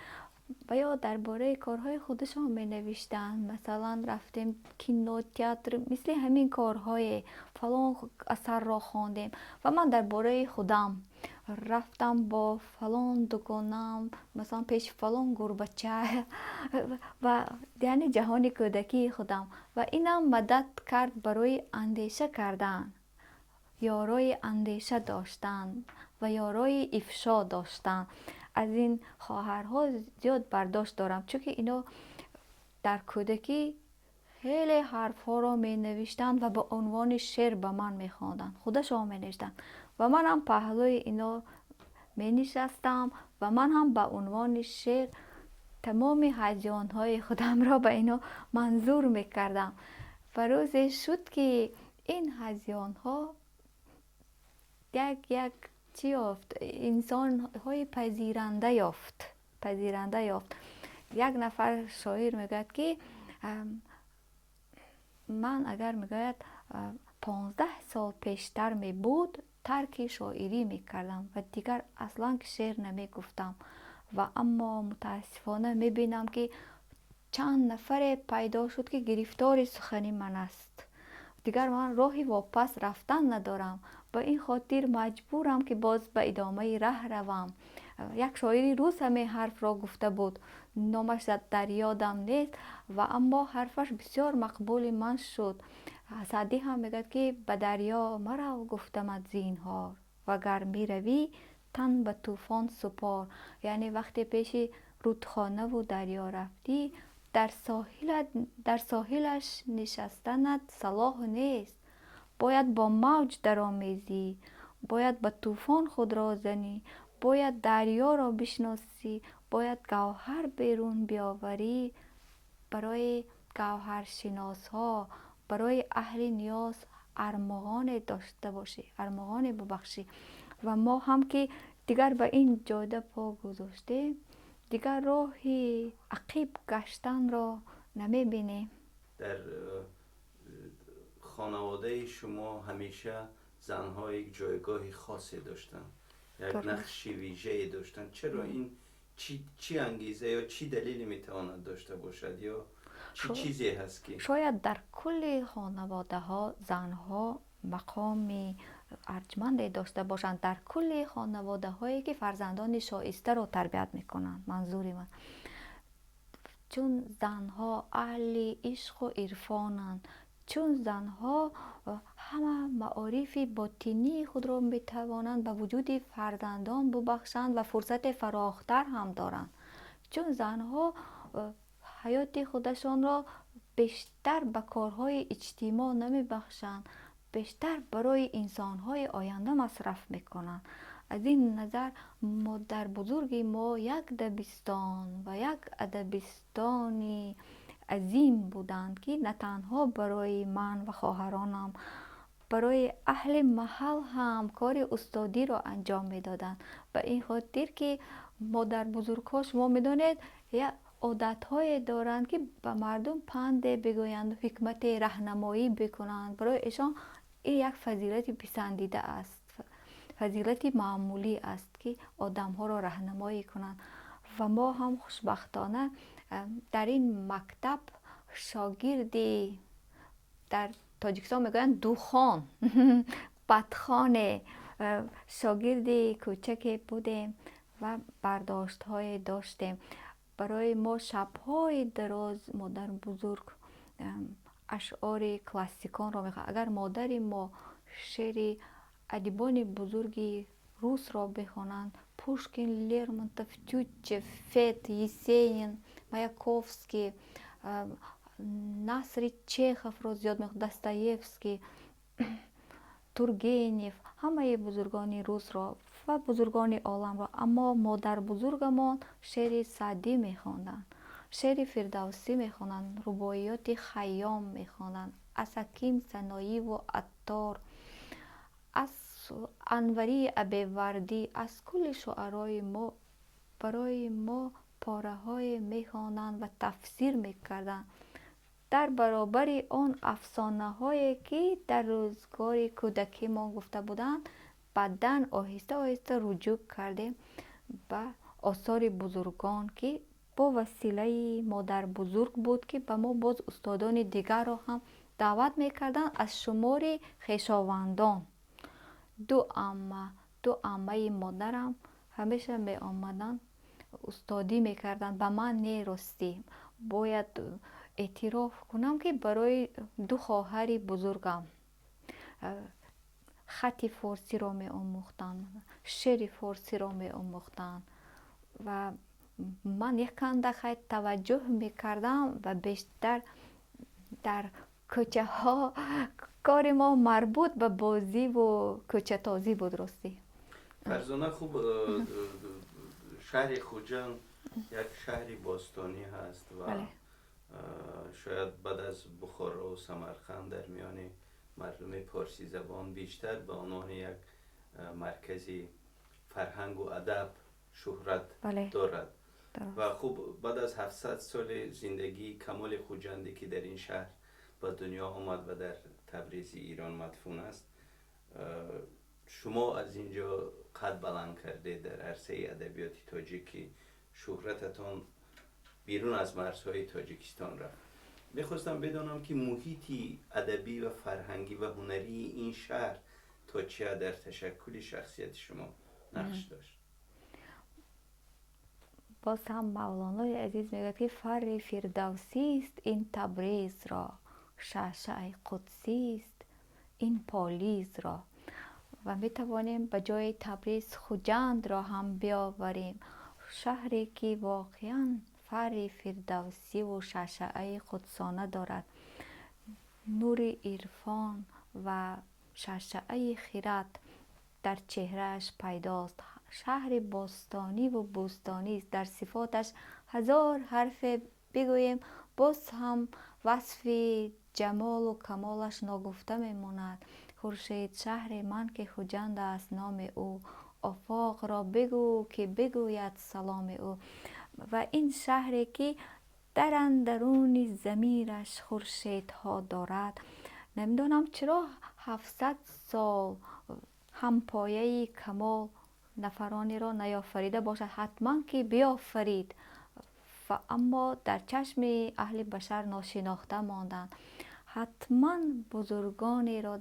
و یا درباره کارهای خودشان می نوشتن، مثلا رفتیم کینو، تئاتر، مثل همین کارهای فلان اثر را خواندیم. و من درباره خودم رفتم با فلان دکانم، مثلا پیش فلان گربچه و یعنی جهان کودکی خودم. و اینم مدد کرد برای اندیشه کردن، یارای اندیشه داشتن و یارای افشا داشتن. از این خواهرها زیاد برداشت دارم، چون که اینا در کودکی خیلی حرف ها را می نوشتند و به عنوان شعر به من می خواندند، خودشان می نوشتند و من هم پهلوی اینا می نشستم و من هم به عنوان شعر تمام هذیان های خودم را به اینا منظور می کردم. و روزی شد که این هذیان ها یک چی یافت، انسان های پذیرنده یافت. یک نفر شاعر میگوید که من اگر میگوید 15 سال پیشتر می بود ترک شاعری میکردم و دیگر اصلا شعر نمیگفتم. و اما متاسفانه میبینم که چند نفر پیدا شد که گرفتار سخنی من است. دیگر من راهی واپس رفتن ندارم، با این خاطر مجبورم که باز به ادامه ره روم. یک شاعری روس همه حرف را گفته بود، نامش در یادم نیست و اما حرفش بسیار مقبول من شد. سعدی هم میگه که به دریا مرو گفتمت زینهار، وگر میروی تن به طوفان سپار. یعنی وقتی پیش رودخانه و دریا رفتی، در ساحلش نشستنت صلاح نیست، باید با موج درآمیزی، باید به طوفان خود را زنی، باید دریا را بشناسی، باید گوهر بیرون بیاوری. برای گوهرشناس ها، برای اهل نیاز ارمغان داشته باشی، ارمغان ببخشی. و ما هم که دیگر به این جاده پا گذاشته، دیگر راهی عقیب گشتن را نمی بینیم. در خانواده شما همیشه زنها یک جایگاه خاصی داشتن، یک نقش ویژه‌ای داشتن. چرا این چی انگیزه یا چی دلیلی میتواند داشته باشد یا چی چیزی هست که شاید در کل خانواده ها زنها مقامی ارجمندی داشته باشند، در کل خانواده هایی که فرزندان شایسته را تربیت میکنند. منظوری من چون زنها اهل عشق و عرفانند، چون زنها همه معارف باطنی خود را میتوانند به وجود فرزندان ببخشند و فرصت فراختر هم دارند، چون زنها حیات خودشان را بیشتر به کارهای اجتماع نمیبخشند، بیشتر برای انسانهای آینده مصرف میکنند. از این نظر مادر بزرگ ما یک دبستان و یک ادبستانی عظیم بودند که نه تنها برای من و خواهرانم، برای اهل محل هم کار استادی را انجام میدادند. به این خاطر که مادر بزرگ ها شما میدانید یک عادت های دارند که به مردم پند بگویند و حکمت راهنمایی بکنند. برای ایشان این یک فضیلت پسندیده است، فضیلت معمولی است که آدم ها را راهنمایی کنند. و ما هم خوشبختانه در این مکتب شاگردی، در تاجیکستان میگویند دوخان بدخانه، شاگردی کوچکی بودیم و برداشت‌های داشتیم. برای ما شب‌های دراز مادر بزرگ اشعار کلاسیکان را میخواند. اگر مادر ما شعر ادیبان بزرگی روس را بخوانند، پوشکین، لرمونتوف، تютчев، فت، یسینین، مایاکوفسکی، نصر چخوف را زیاد میخواند، داستایفسکی، تورگنیف، همه بزرگان روس را و بزرگان عالم را. اما مادر بزرگمان شعر سعدی میخواندند، شعر فردوسی میخوانند، رباعیات خیام میخوانند، از حکیم سنایی و عطار، از انوری ابیوردی، از کل شعرای ما برای ما پاره های میخوانند و تفسیر میکردند در برابر آن افسانه هایی که در روزگار کودکی ما گفته بودند. بعداً آهسته آهسته رجوع کردیم به آثار بزرگان که با وسیله مادر بزرگ بود که به ما باز استادان دیگر را هم دعوت میکردن. از شمار خویشاوندان دو عمه مادرم همیشه می آمدن استادی میکردن. به من نیرستی، باید اعتراف کنم که برای دو خواهر بزرگم خط فارسی را می آموختند، شعر فارسی را می آموختند و من یک کندخه توجه میکردم و بیشتر در کوچه ها کار ما مربوط به بازی و کوچه تازی بود. راستی فرزانه، خوب شهر خوجند یک شهری باستانی هست و بله. شاید بعد از بخارا و سمرقند در میان مردم پارسی زبان بیشتر به عنوان یک مرکزی فرهنگ و ادب شهرت بله. دارد. درست. و خوب بعد از 700 سال زندگی کمال خجندی که در این شهر به دنیا آمد و در تبریز ایران مدفون است، شما از اینجا قد بلند کرده در عرصه ادبیات تاجیکی، شهرتتان بیرون از مرزهای تاجیکستان رفت. میخواستم بدانم که محیطی ادبی و فرهنگی و هنری این شهر تا چه در تشکل شخصیت شما نقش داشت؟ باز هم مولانای عزیز میگه که فر فردوسی است این تبریز را، شعشع قدسی است این پالیز را. و میتوانیم به جای تبریز خجند را هم بیاوریم، شهری که واقعا فر فردوسی و شعشع قدسانه دارد. نور عرفان و شعشع خیرت در چهرهش پیداست. شهر باستانی و بوستانی است. در صفاتش هزار حرف بگوییم باز هم وصف جمال و کمالش ناگفته میماند. خورشید شهر من که خجند است نام او، آفاق را بگو که بگوید سلام او. و این شهری که در اندرون ضمیرش خورشیدها دارد. نمیدونم چرا 700 سال هم پایه کمال نفرانی را نیافریده باشد، حتما که بیافرید و اما در چشم اهل بشر ناشناخته ماندند. حتما بزرگانی را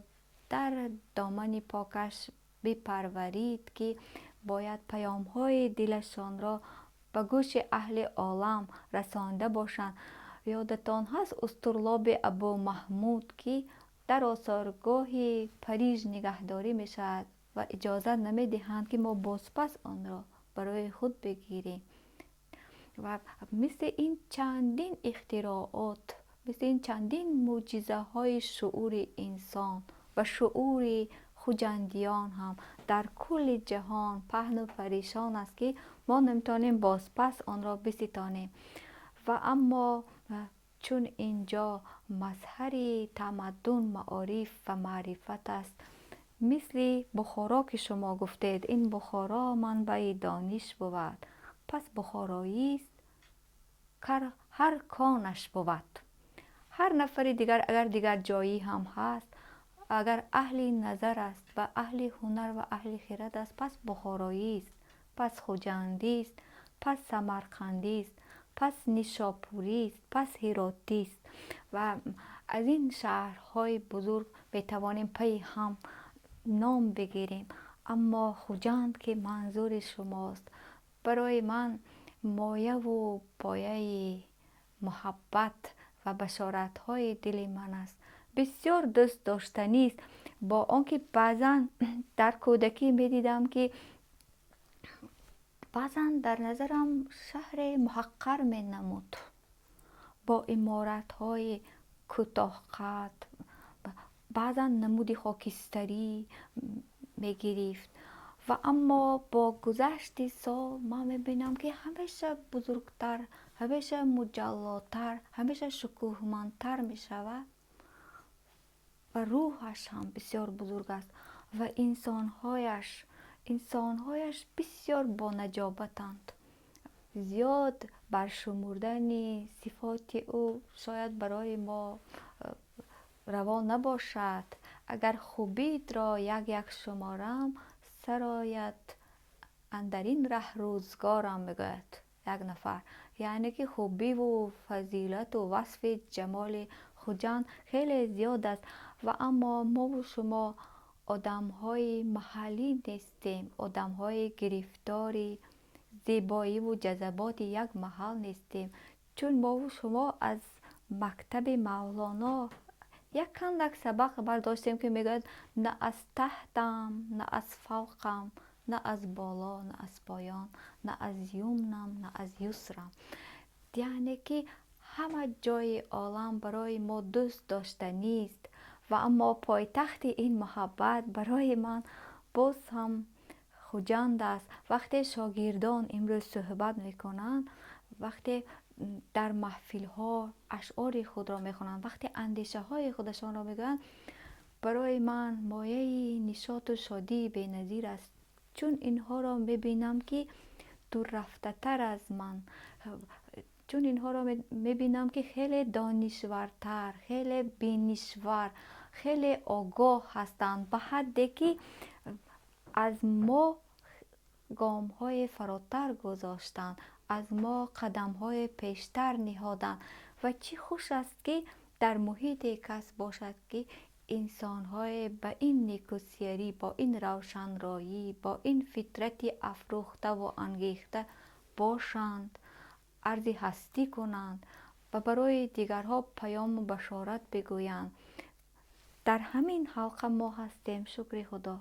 در دامن پاکش بپرورید که باید پیام های دلشان را به گوش اهل عالم رسانده باشند. یادتان هست استرلاب ابو محمود که در آثارگاه پریژ نگهداری می شود و اجازه نمی دهند که ما بازپس آن را برای خود بگیریم. و مثل این چندین اختراعات، مثل این چندین معجزه های شعور انسان و شعور خجندیان هم در کل جهان پهن و پریشان است که ما نمیتونیم بازپس آن را بستانیم. و اما چون اینجا مظهر تمدن، معارف و معرفت است، مثل بخارا که شما گفتید این بخارا منبع دانش بود، پس بخارایی است هر کانش بود. هر نفر دیگر اگر دیگر جایی هم هست، اگر اهل نظر است و اهل هنر و اهل خرد است، پس بخارایی است، پس خجندی است. پس سمرقندی است، پس نیشاپوری است، پس هراتی است و از این شهرهای بزرگ میتوانیم پی هم نام بگیریم. اما خجند که منظور شماست برای من مایه و پایه محبت و بشارت های دل من است. بسیار دوست داشتنی است، با آنکه بعضا در کودکی میدیدم که بعضا در نظرم شهر محقر می نمود، با عمارت های کوتاه قد، بعضا نمود خاکستری می گرفت و اما با گذشت سال من می بینم که همیشه بزرگتر، همیشه مجلاتر، همیشه شکوهمندتر می شود و روحش هم بسیار بزرگ است و انسانهایش بسیار با نجابتند. زیاد برشمردن صفات او شاید برای ما روا نباشد. اگر خوبید را یک یک شمارم، سرایت اندرین ره روزگارم میگوید یک نفر. یعنی که خوبی و فضیلت و وصف جمال خجند خیلی زیاد است و اما ما و شما آدم های محلی نیستیم، آدم های گرفتاری زیبایی و جذبات یک محل نیستیم، چون ما و شما از مکتب مولانا یک کندک سبق برداشتیم که میگوید نه از تحتم، نه از فوقم، نه از بالا، نه از پایان، نه از یمنم، نه از یسرم. یعنی که همه جای عالم برای ما دوست داشتنی است و اما پایتخت این محبت برای من باز هم خجند است. وقتی شاگردان امروز صحبت میکنند، وقتی در محفل ها اشعار خود را میخوانند، وقتی اندیشه های خودشان را میگویند، برای من مایه نشاط و شادی بی‌نظیر است، چون اینها را میبینم که دور رفته تر از من، چون اینها را میبینم که خیلی دانشورتر، خیلی بینشور، خیلی آگاه هستند، به حدی که از ما گام های فراتر گذاشتند، از ما قدم های پیشتر نهادند و چی خوش است که در محیط کس باشد که انسان های با این نیکوسیری، با این روشنرایی، با این فطرت افروخته و انگیخته باشند، عرض هستی کنند و برای دیگرها پیام و بشارت بگویند. در همین حلقه ما هستیم. شکر خدا.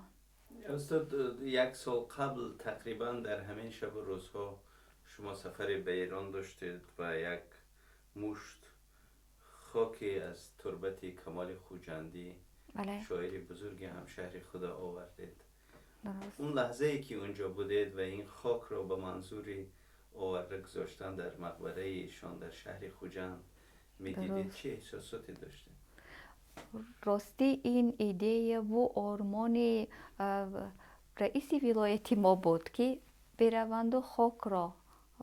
استاد، یک سال قبل تقریبا در همین شب و روزها شما سفر به ایران داشتید و یک مشت خاکی از تربت کمال خوجندی، بله. شاعر بزرگ همشهر خدا آوردید. درست. اون لحظه ای که اونجا بودید و این خاک را به منظور آورده گذاشتن در مقبره ایشان در شهر خوجند میدیدید، چه احساساتی داشتید؟ راستی این ایده و آرمان رئیس ولایت ما بود که بروند و خاک را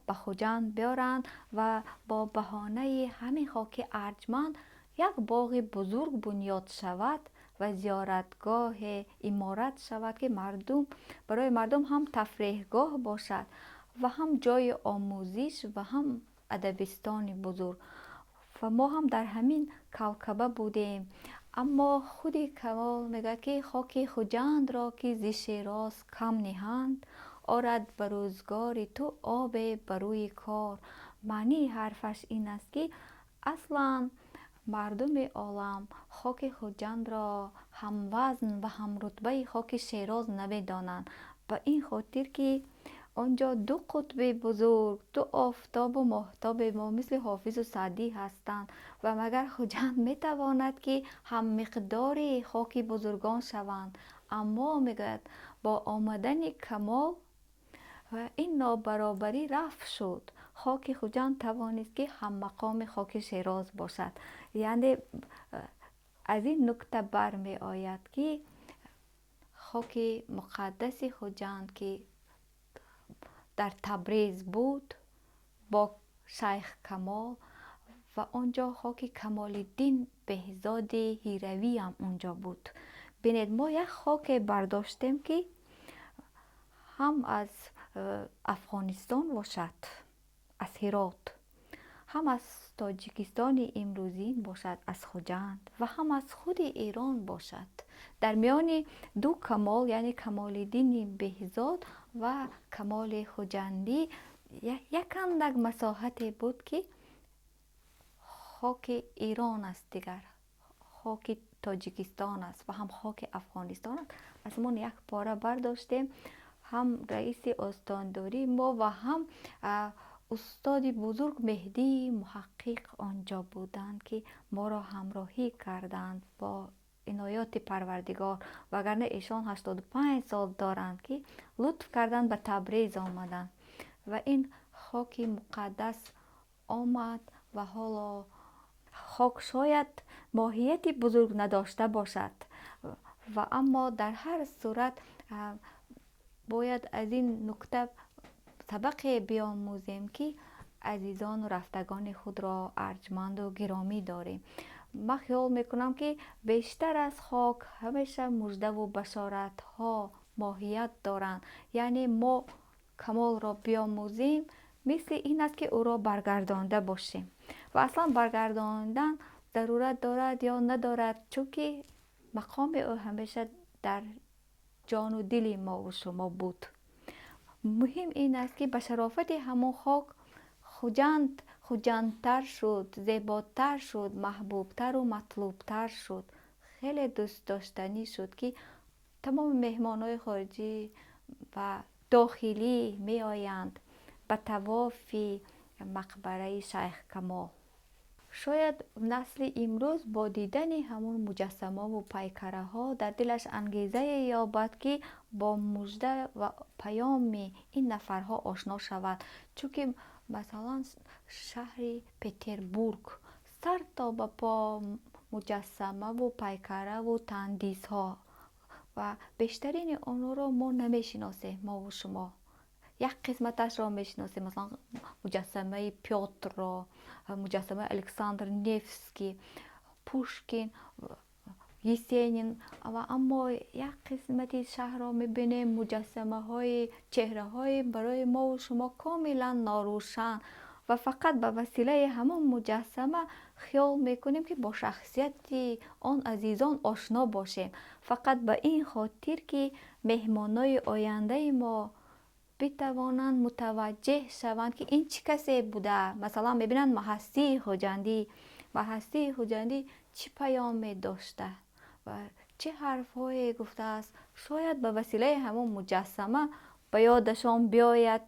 به خوجند بیارند و با بهانه همین خاک ارجمند یک باغ بزرگ بنیاد شود و زیارتگاه عمارت شود که برای مردم هم تفریحگاه باشد و هم جای آموزش و هم ادبستان بزرگ. و ما هم در همین کوکبه بودیم. اما خود کمال میگه که خاک خوجند را که ز شیراز کم نهند، آرد به روزگار تو آب بروی کار. معنی حرفش این است که اصلا مردم عالم خاک خوجند را هم وزن و هم رتبه خاک شیراز نمیدانند، به این خاطر که آنجا دو قطب بزرگ، دو آفتاب و ماهتاب ما مثل حافظ و سعدی هستند و مگر خوجند میتواند که هم مقدار خاک بزرگان شوند؟ اما میگوید با آمدن کمال و این نابرابری رفع شد، خاک خوجند توانست که هم مقام خاک شیراز باشد. یعنی از این نکته برمی آید که خاک مقدس خوجند که در تبریز بود با شیخ کمال و آنجا خاک کمال الدین بهزاد هیروی هم اونجا بود. بینید ما یک خاک برداشتیم که هم از افغانستان باشد، از هرات، هم از تاجیکستان امروزی باشد از خجند و هم از خود ایران باشد. در میان دو کمال یعنی کمال الدین بهزاد و کمال خجندی یک اندک مساحتی بود که خاک ایران است، دیگر خاک تاجیکستان است و هم خاک افغانستان است. از من یک پاره برداشتیم، هم رئیس استانداری ما و هم استاد بزرگ مهدی محقق آنجا بودند که ما را همراهی کردند با عنایات پروردگار، وگرنه ایشان 85 سال دارند که لطف کردند به تبریز آمدند و این خاک مقدس آمد و حالا خاک شاید ماهیتی بزرگ نداشته باشد و اما در هر صورت باید از این نکته سبق بیاموزیم که عزیزان و رفتگان خود را ارجمند و گرامی داریم. من خیال میکنم که بیشتر از خاک همیشه مژده و بشارت ها ماهیت دارند، یعنی ما کمال را بیاموزیم مثل این است که او را برگردانده باشیم و اصلا برگرداندن ضرورت دارد یا ندارد، چون که مقام او همیشه در جان و دل ما و شما بود. مهم این است که به شرافت همون خاک خجندتر شد، زیباتر شد، محبوبتر و مطلوبتر شد، خیلی دوست داشتنی شد که تمام مهمانای خارجی و داخلی می آیند به طواف مقبره شیخ کمال. شاید نسل امروز با دیدن همون مجسمه و پیکره ها در دلش انگیزه یابد که با مژده و پیام این نفرها آشنا شود، چون که مثلا شهر پتربورگ سر تا به پا مجسمه و پیکره و تندیس ها و بیشترین آنها را ما نمیشناسیم، ما و شما یک قسمتش را میشناسیم، مثلا مجسمه پیوتر را، مجسمه الکساندر نیفسکی، پوشکین، یسینین، و اما یک قسمتی شهر را میبینیم مجسمه های چهره های برای ما و شما کاملا ناروشن و فقط به وسیله همون مجسمه خیال میکنیم که با شخصیت آن عزیزان آشنا باشیم، فقط به این خاطر که مهمانای آینده ما بتوانند متوجه شوند که این چه کسی بوده. مثلا میبینند محسی خجندی چه پیامی داشته و چه حرفهایی گفته است. شاید به وسیله همون مجسمه به یادشان بیاید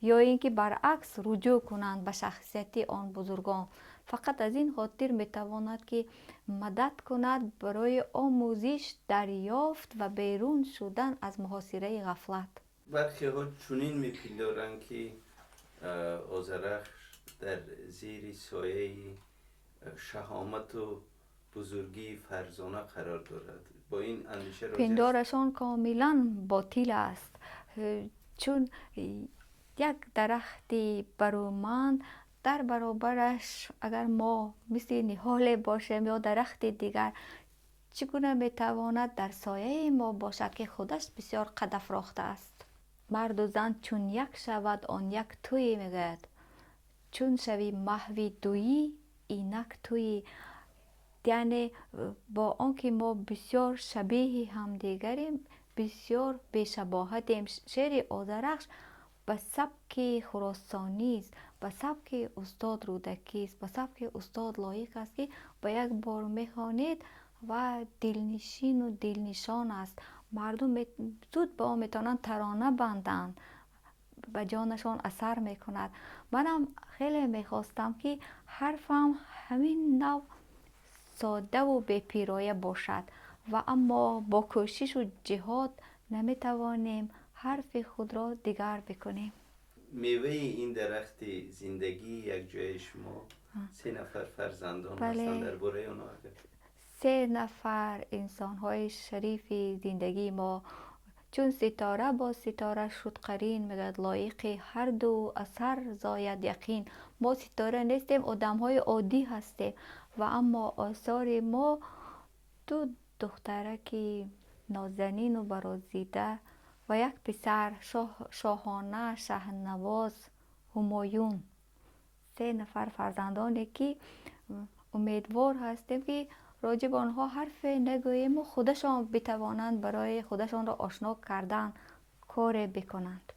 یا اینکه برعکس رجوع کنند به شخصیت آن بزرگان. فقط از این خاطر میتواند که مدد کند برای آموزش، دریافت و بیرون شدن از محاصره غفلت. برخی ها چنین میپندارند که آذرخش در زیر سایه شهامت و بزرگی فرزانه قرار دارد. با این اندیشه راضی است؟ پندارشان کاملا باطل است، چون یک درخت برومند در برابرش اگر ما مثل نهال باشیم یا درخت دیگر، چگونه میتواند در سایه ما باشد که خودش بسیار قد افراخته است؟ مرد و زن چون یک شود آن یک تویی میگوید، چون شوی محو دویی اینک تویی. یعنی با آنکه ما بسیار شبیه همدیگریم، بسیار بی‌شباهتیم. شعر آذرخش به سبک خراسانی است، به سبک استاد رودکی است، به سبک استاد لایق است که با یک بار میخوانید و دلنشین و دلنشان است. مردم زود با آن میتونند ترانه بندند، به جانشان اثر میکند. منم خیلی میخواستم که حرفم همین نوع ساده و بی‌پیرایه باشد و اما با کوشش و جهاد نمیتوانیم حرف خود را دیگر بکنیم. میوه این درخت زندگی یک جای شما 3 نفر فرزندان هستند، درباره آنها 3 نفر انسان‌های شریف زندگی ما، چون ستاره با ستاره شد قرین، میگد لایق هر دو اثر زاید یقین. ما ستاره نیستیم، آدم‌های عادی هستیم و اما آثار ما 2 دخترک نازنین و برازیده و یک پسر شاهانه شهرنواز همایون. 3 نفر فرزندانی که امیدوار هستیم که راجع به آنها حرف نگوییم و خودشان بتوانند برای خودشان را آشنا کردن کار بکنند.